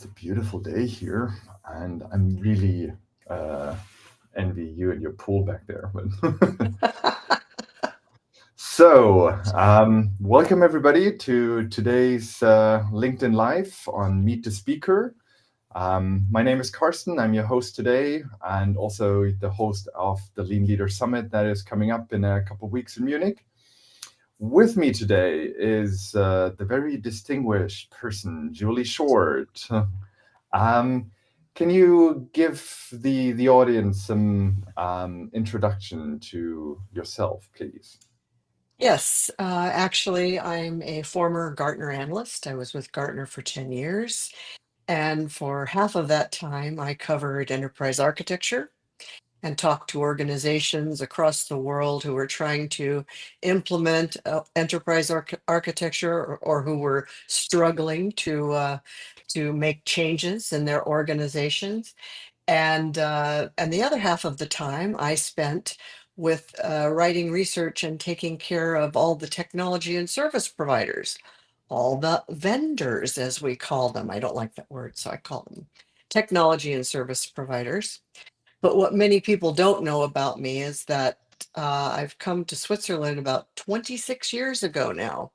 It's a beautiful day here, and I'm really uh, envy you and your pool back there. Welcome everybody to today's LinkedIn Live on Meet the Speaker. My name is Carsten. I'm your host today, and also the host of the Lean Leader Summit that is coming up in a couple of weeks in Munich. With me today is the very distinguished person, Julie Short. Um, can you give the audience some introduction to yourself, please? Yes, actually, I'm a former Gartner analyst. I was with Gartner for 10 years. And for half of that time, I covered enterprise architecture and talked to organizations across the world who were trying to implement enterprise architecture or who were struggling to make changes in their organizations. And the other half of the time I spent with writing research and taking care of all the technology and service providers, all the vendors, as we call them. I don't like that word, so I call them technology and service providers. But what many people don't know about me is that I've come to Switzerland about 26 years ago now.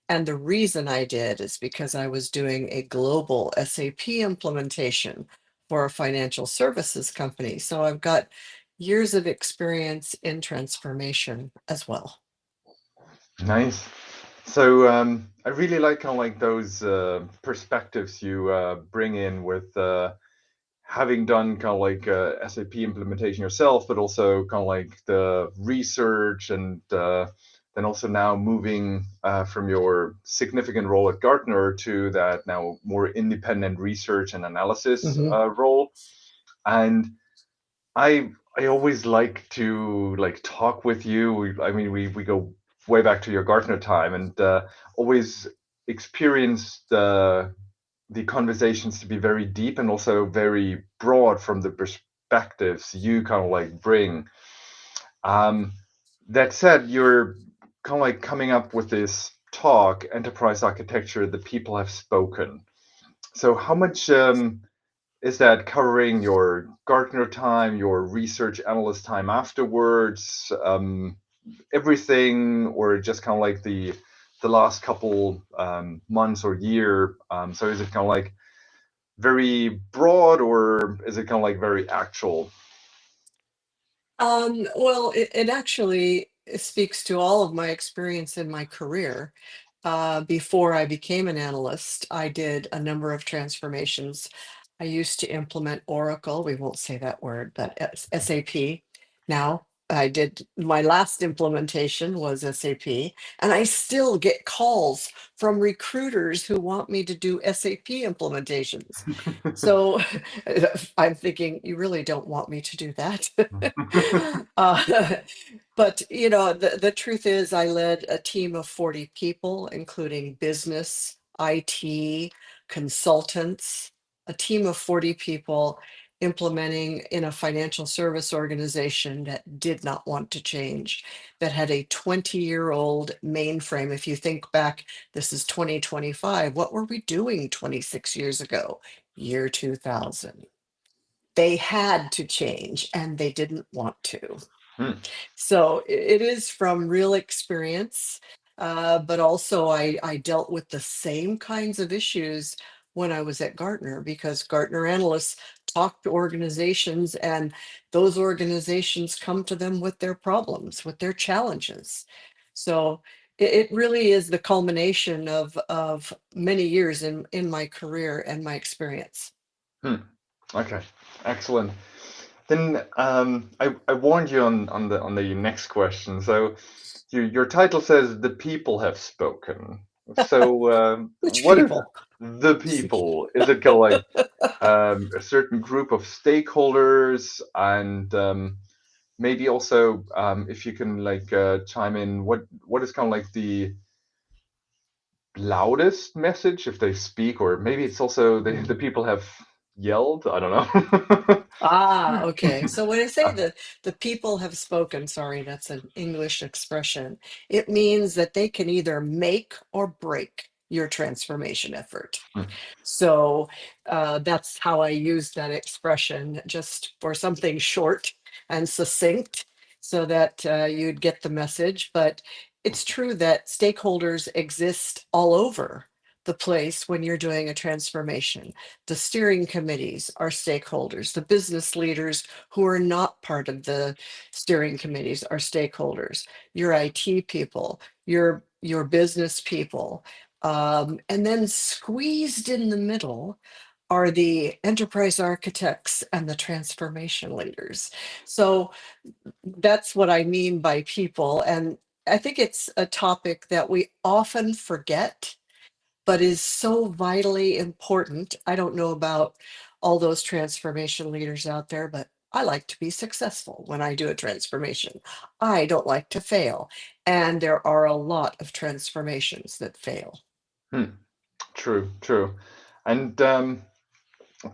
And the reason I did is because I was doing a global SAP implementation for a financial services company. So I've got years of experience in transformation as well. Nice. So I really like kind of like those perspectives you bring in with having done kind of like SAP implementation yourself, but also kind of like the research and then also now moving from your significant role at Gartner to that now more independent research and analysis hmm role. And I always like to like talk with you. I mean, we go way back to your Gartner time and always experienced the conversations to be very deep and also very broad from the perspectives you kind of like bring. Um, that said, you're kind of like coming up with this talk, enterprise architecture, the people have spoken. So how much is that covering your Gartner time, your research analyst time afterwards, everything, or just kind of like the last couple months or year? So is it kind of like very broad, or is it kind of like very actual? Well, it actually speaks to all of my experience in my career. Before I became an analyst, I did a number of transformations. I used to implement Oracle, we won't say that word, but SAP. Now, I did my last implementation was SAP, and I still get calls from recruiters who want me to do SAP implementations. So I'm thinking, you really don't want me to do that. uh, but the truth is, I led a team of 40 people, including business, IT, consultants, a team of 40 people implementing in a financial service organization that did not want to change, that had a 20-year-old mainframe. If you think back, this is 2025. What were we doing 26 years ago? Year 2000. They had to change and they didn't want to. Hmm. So it is from real experience, but also I dealt with the same kinds of issues when I was at Gartner because Gartner analysts talk to organizations and those organizations come to them with their problems, with their challenges. So it really is the culmination of many years in my career and my experience. Hmm. Okay, excellent. Then I warned you on the next question. So your title says the people have spoken. So Which what is people? the people? Is it kind of like a certain group of stakeholders, and maybe also if you can like chime in, what is kind of like the loudest message if they speak, or maybe it's also the people have yelled. I don't know. Ah, okay. So when I say the people have spoken, sorry, that's an English expression. It means that they can either make or break. your transformation effort. Hmm. So that's how I use that expression, just for something short and succinct so that you'd get the message. But it's true that stakeholders exist all over the place when you're doing a transformation. The steering committees are stakeholders. The business leaders who are not part of the steering committees are stakeholders. Your IT people, your business people, and then squeezed in the middle are the enterprise architects and the transformation leaders. So that's what I mean by people. And I think it's a topic that we often forget, but is so vitally important. I don't know about all those transformation leaders out there, but I like to be successful when I do a transformation. I don't like to fail. And there are a lot of transformations that fail. Hmm. True, true. And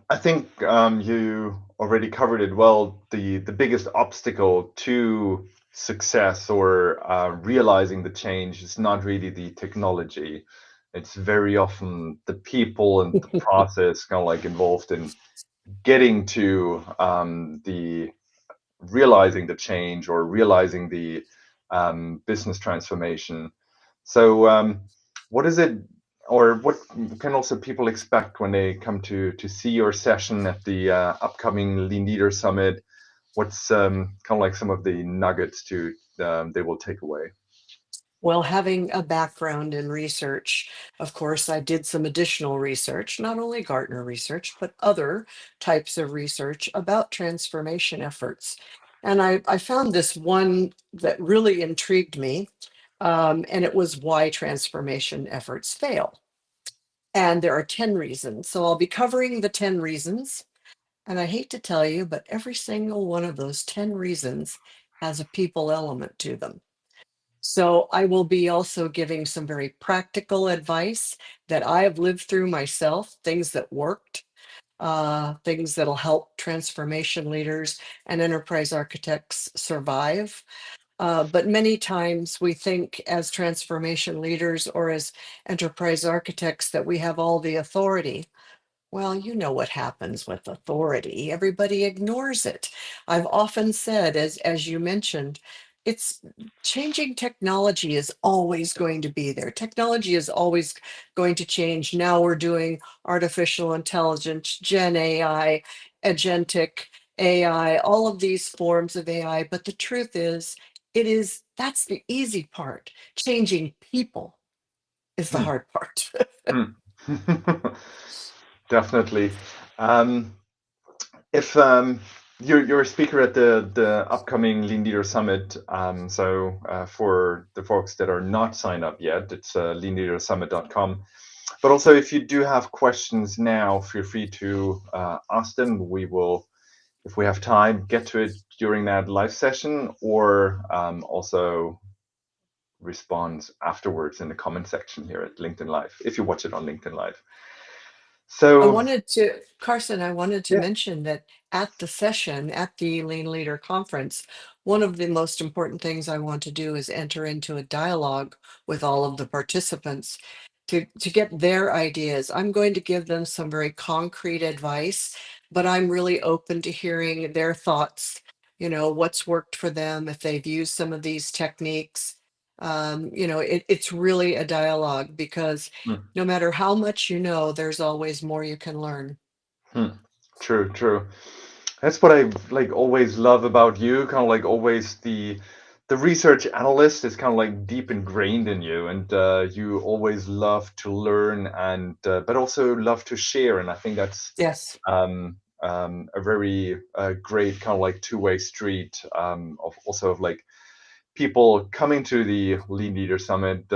I think you already covered it well. The biggest obstacle to success or realizing the change is not really the technology. It's very often the people and the process kind of like involved in getting to the realizing the change or realizing the business transformation. So, what is it, or what can also people expect when they come to see your session at the upcoming Lean Leader Summit? What's kind of like some of the nuggets to they will take away? Well, having a background in research, of course, I did some additional research, not only Gartner research, but other types of research about transformation efforts. And I found this one that really intrigued me, and it was why transformation efforts fail. And there are 10 reasons. So I'll be covering the 10 reasons. And I hate to tell you, but every single one of those 10 reasons has a people element to them. So I will be also giving some very practical advice that I have lived through myself, things that worked, things that'll help transformation leaders and enterprise architects survive. But many times we think as transformation leaders or as enterprise architects that we have all the authority. Well, you know what happens with authority. Everybody ignores it. I've often said, as you mentioned, it's changing technology is always going to be there. Technology is always going to change. Now we're doing artificial intelligence, Gen AI, agentic AI, all of these forms of AI. But the truth is, that's the easy part. Changing people is the Hmm. hard part. Hmm. Definitely. Um, if you're a speaker at the upcoming Lean Leader Summit, so for the folks that are not signed up yet, it's leanleadersummit.com. But also, if you do have questions now, feel free to ask them. We will, if we have time, get to it during that live session, or also respond afterwards in the comment section here at LinkedIn Live, if you watch it on LinkedIn Live. So, Carson, I wanted to yeah. mention that at the session, at the Lean Leader Conference, one of the most important things I want to do is enter into a dialogue with all of the participants to get their ideas. I'm going to give them some very concrete advice, but I'm really open to hearing their thoughts, what's worked for them, if they've used some of these techniques. It's really a dialogue because Hmm. no matter how much you know, there's always more you can learn. Hmm. True, true. That's what I like always love about you. Kind of like always the research analyst is kind of like deep ingrained in you, and you always love to learn and but also love to share. And I think that's Yes. a very great kind of like two-way street of also of like people coming to the Lean Leader Summit.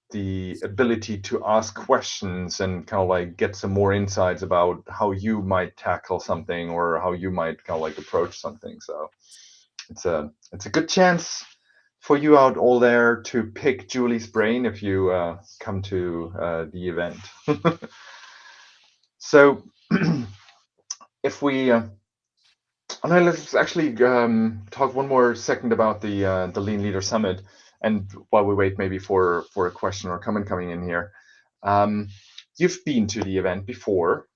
The ability to ask questions and kind of like get some more insights about how you might tackle something or how you might kind of like approach something. So it's a good chance for you out all there to pick Julie's brain if you come to the event. So if we let's actually talk one more second about the Lean Leader Summit. And while we wait maybe for a question or comment coming in here, um, you've been to the event before.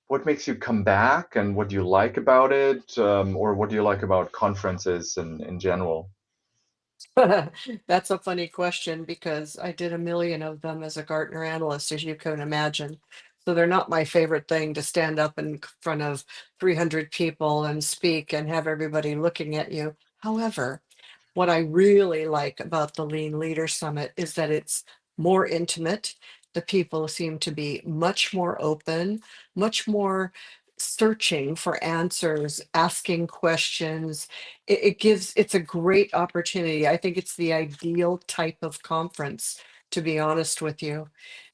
What makes you come back, and what do you like about it, or what do you like about conferences in general? That's a funny question because I did a million of them as a Gartner analyst, as you can imagine. So they're not my favorite thing to stand up in front of 300 people and speak and have everybody looking at you. However, what I really like about the Lean Leader Summit is that it's more intimate. The people seem to be much more open, much more searching for answers, asking questions. It's a great opportunity. I think it's the ideal type of conference, to be honest with you.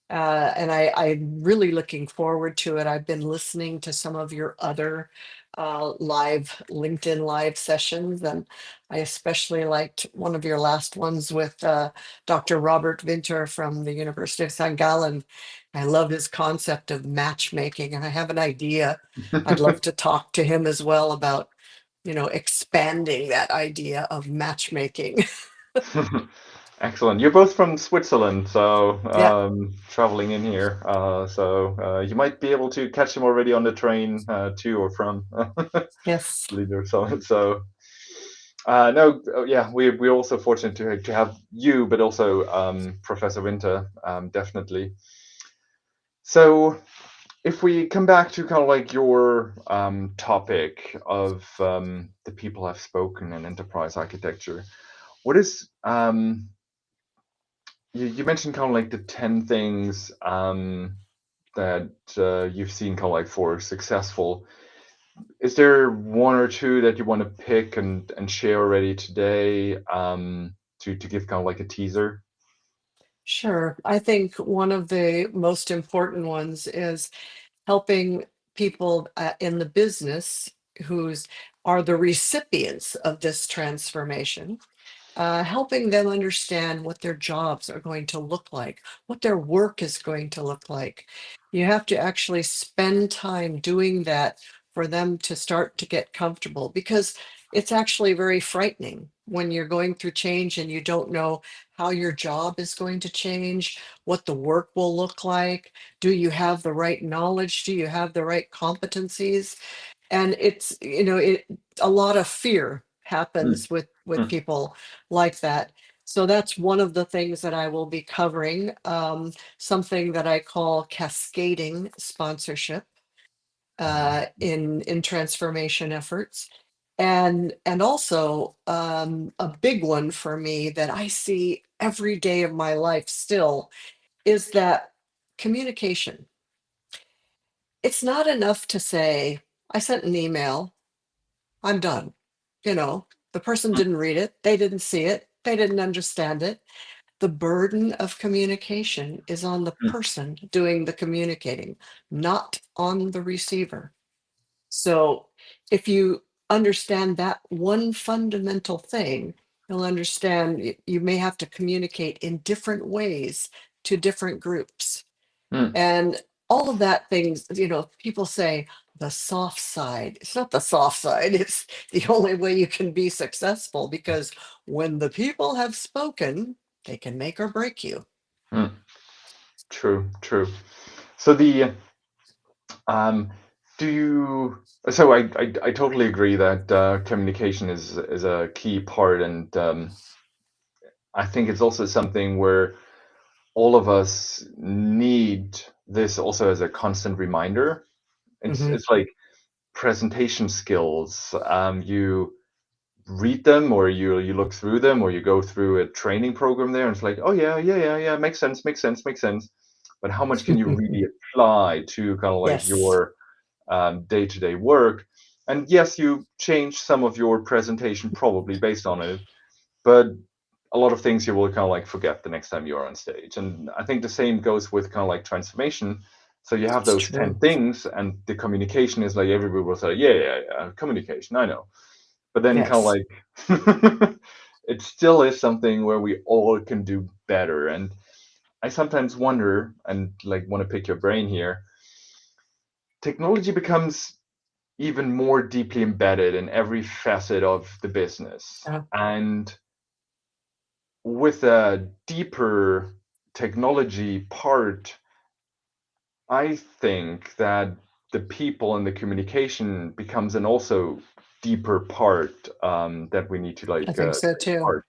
And I'm really looking forward to it. I've been listening to some of your other live LinkedIn live sessions, and I especially liked one of your last ones with Dr. Robert Winter from the University of St. Gallen. I love his concept of matchmaking, and I have an idea. I'd love to talk to him as well about, expanding that idea of matchmaking. Excellent. You're both from Switzerland, so Yeah, traveling in here. So you might be able to catch him already on the train to or from yes. Leader Summit. So no, yeah, we're also fortunate to have you, but also Professor Winter, definitely. So if we come back to kind of like your topic of the people have spoken in enterprise architecture, what is you mentioned kind of like the 10 things that you've seen kind of like for successful. Is there one or two that you want to pick and share already today to give kind of like a teaser? Sure. I think one of the most important ones is helping people in the business who's are the recipients of this transformation, helping them understand what their jobs are going to look like, what their work is going to look like. You have to actually spend time doing that for them to start to get comfortable, because it's actually very frightening when you're going through change and you don't know how your job is going to change, what the work will look like. Do you have the right knowledge? Do you have the right competencies? And a lot of fear Mm, happens with mm, people like that. So that's one of the things that I will be covering, something that I call cascading sponsorship in transformation efforts. And also, a big one for me that I see every day of my life still is that communication. It's not enough to say, I sent an email, I'm done. The person mm, didn't read it, they didn't see it, they didn't understand it. The burden of communication is on the mm, person doing the communicating, not on the receiver. So if you understand that one fundamental thing, you'll understand you may have to communicate in different ways to different groups. mm, And all of that things, people say the soft side. It's not the soft side. It's the only way you can be successful, because when the people have spoken, they can make or break you. mm. True, true. So the um, do you? So I totally agree that communication is a key part, and I think it's also something where all of us need this also as a constant reminder. Hmm. It's like presentation skills. You read them, or you look through them, or you go through a training program there, and it's like, oh yeah, yeah, yeah, yeah, makes sense, makes sense, makes sense. But how much can you really apply to kind of like Yes. your day-to-day work? And yes, you change some of your presentation probably based on it, but a lot of things you will kind of like forget the next time you're on stage. And I think the same goes with kind of like transformation. So you have It's those 10 true. things, and the communication is like everybody will say, yeah, yeah, yeah, communication, I know. But then kind of Yes. like it still is something where we all can do better. And I sometimes wonder and like want to pick your brain here. Technology becomes even more deeply embedded in every facet of the business. Uh, And with a deeper technology part, I think that the people and the communication becomes an also deeper part that we need to I think so take too. part.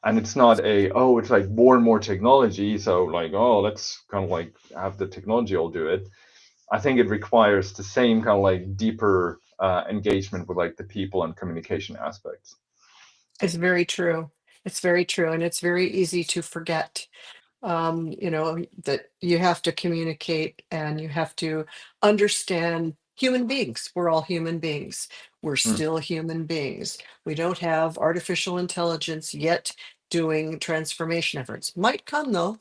And it's not a, oh, it's like more and more technology, so like, oh, let's kind of like have the technology all do it. I think it requires the same kind of like deeper engagement with like the people and communication aspects. It's very true. It's very true, and it's very easy to forget. That you have to communicate and you have to understand human beings. We're all human beings. We're Hmm, still human beings. We don't have artificial intelligence yet doing transformation efforts. Might come though.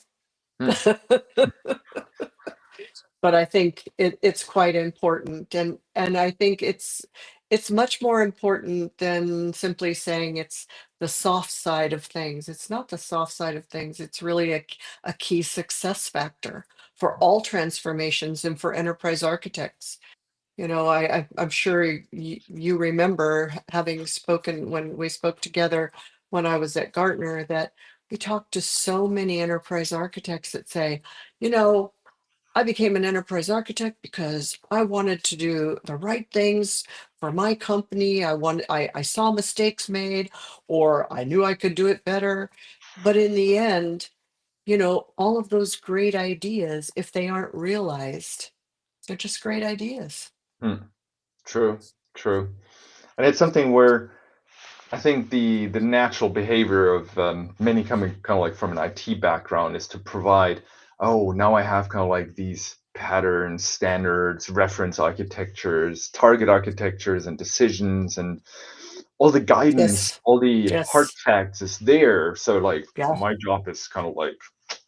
hmm, But I think it's quite important, and I think it's much more important than simply saying it's the soft side of things. It's not the soft side of things. It's really a key success factor for all transformations and for enterprise architects. I'm sure you remember having spoken when we spoke together when I was at Gartner that we talked to so many enterprise architects that say, you know, I became an enterprise architect because I wanted to do the right things for my company. I saw mistakes made, or I knew I could do it better. But in the end, all of those great ideas, if they aren't realized, they're just great ideas. hmm. True, true. And it's something where I think the natural behavior of many coming kind of like from an IT background is to provide, oh, now I have kind of like these patterns, standards, reference architectures, target architectures, and decisions, and all the guidance, Yes. all the hard Yes. facts is there. So like Yeah. my job is kind of like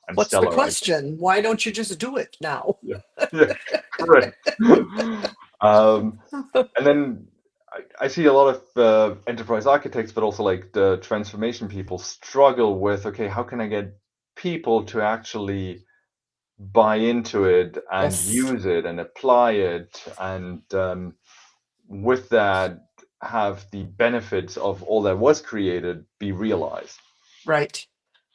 and What's the stellar. I question? Why don't you just do it now? yeah yeah correct. um, and then I see a lot of enterprise architects, but also like the transformation people struggle with, okay, how can I get people to actually buy into it and Yes. use it and apply it, and with that, have the benefits of all that was created be realized. Right.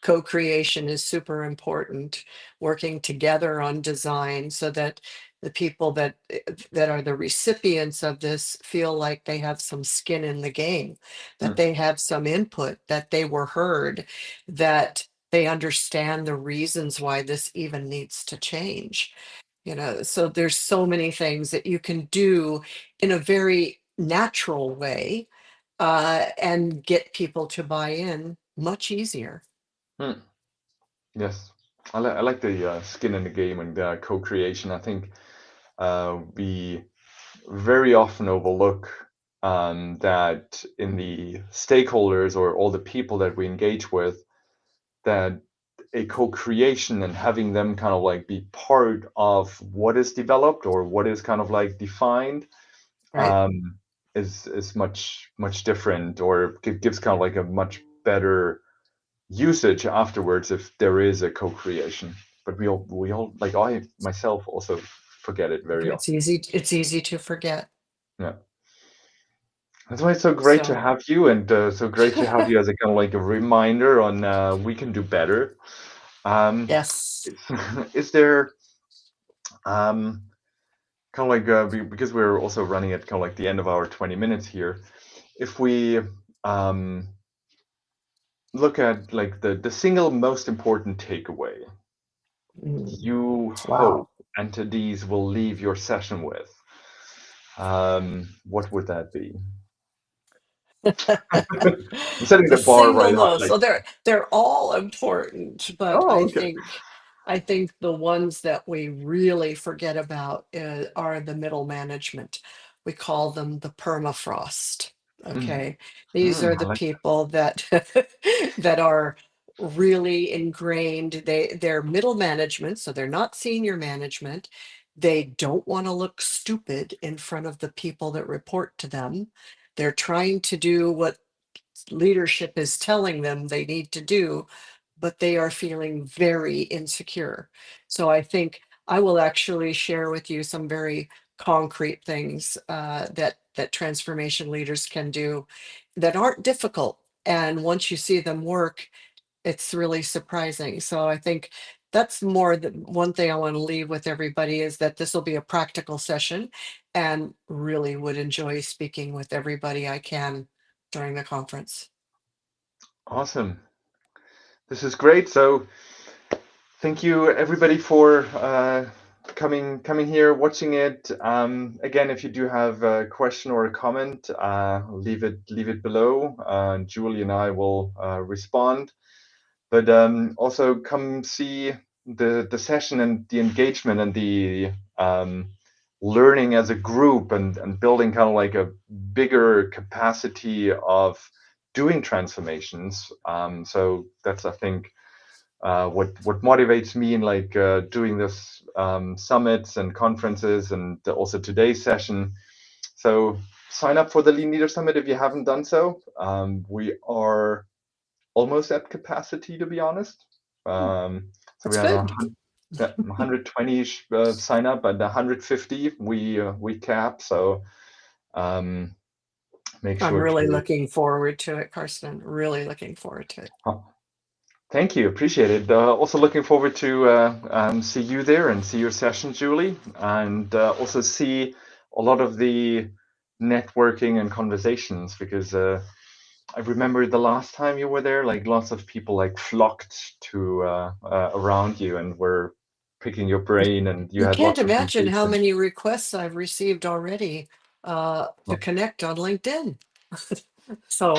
Co-creation is super important, working together on design so that the people that are the recipients of this feel like they have some skin in the game, that Hmm, they have some input, that they were heard, that they understand the reasons why this even needs to change. So there's so many things that you can do in a very natural way, and get people to buy in much easier. hmm. Yes, I like the skin in the game and co-creation. I think we very often overlook that in the stakeholders or all the people that we engage with, that a co-creation and having them kind of like be part of what is developed or what is kind of like defined Right. um, is much different, or gives kind of like a much better usage afterwards if there is a co-creation. But we all like I myself also forget it very often. It's easy to forget. Yeah. That's why it's so great to So have you, and so great to have you as a kind of like a reminder on we can do better. Um, yes. is, is there kind of like because we're also running at kind of like the end of our 20 minutes here, if we um, look at like the single most important takeaway Mm, you hope wow. entities will leave your session with, what would that be? I'm setting The the bar right single high. most. Like, So they're all important, but oh, I okay. think I think the ones that we really forget about are the middle management. We call them the permafrost. Mm, Okay, these are I the like people that that are really ingrained. They're middle management, so they're not senior management. They don't want to look stupid in front of the people that report to them. They're trying to do what leadership is telling them they need to do, but they are feeling very insecure. So I think I will actually share with you some very concrete things that transformation leaders can do that aren't difficult. And once you see them work, It's really surprising. So I think that's more the one thing I want to leave with everybody is that this will be a practical session and really would enjoy speaking with everybody I can during the conference. Awesome. This is great. So thank you everybody for coming here, watching it. Again, if you do have a question or a comment, leave it below. Julie and I will respond. But also come see the session and the engagement and the learning as a group and building kind of like a bigger capacity of doing transformations. So that's, I think, what motivates me in like doing this summits and conferences, and also today's session. So sign up for the Lean Leader Summit if you haven't done so. We are almost at capacity, to be honest. Oh, So we that's have good. 120 sign up, and 150 we cap. So um, make I'm sure really to. looking forward to it, Karsten. Really looking forward to it. Oh, thank you, appreciate it. Also looking forward to see you there and see your session, Julie, and also see a lot of the networking and conversations, because I remember the last time you were there, like lots of people like flocked to around you and were picking your brain, and you You had can't lots of imagine how engagement. many requests I've received already to connect on LinkedIn. So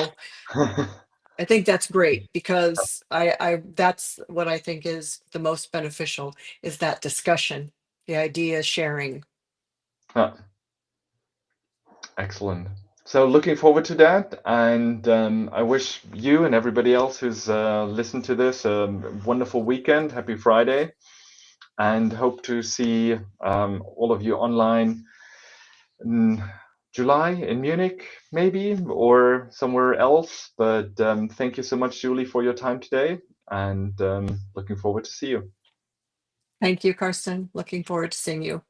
I think that's great because I that's what I think is the most beneficial is that discussion, the idea sharing. Yeah, excellent. So looking forward to that, and I wish you and everybody else who's listened to this a wonderful weekend. Happy Friday, and hope to see all of you online in July in Munich, maybe, or somewhere else. But thank you so much, Julie, for your time today, and looking forward to see you. Thank you, Karsten. Looking forward to seeing you.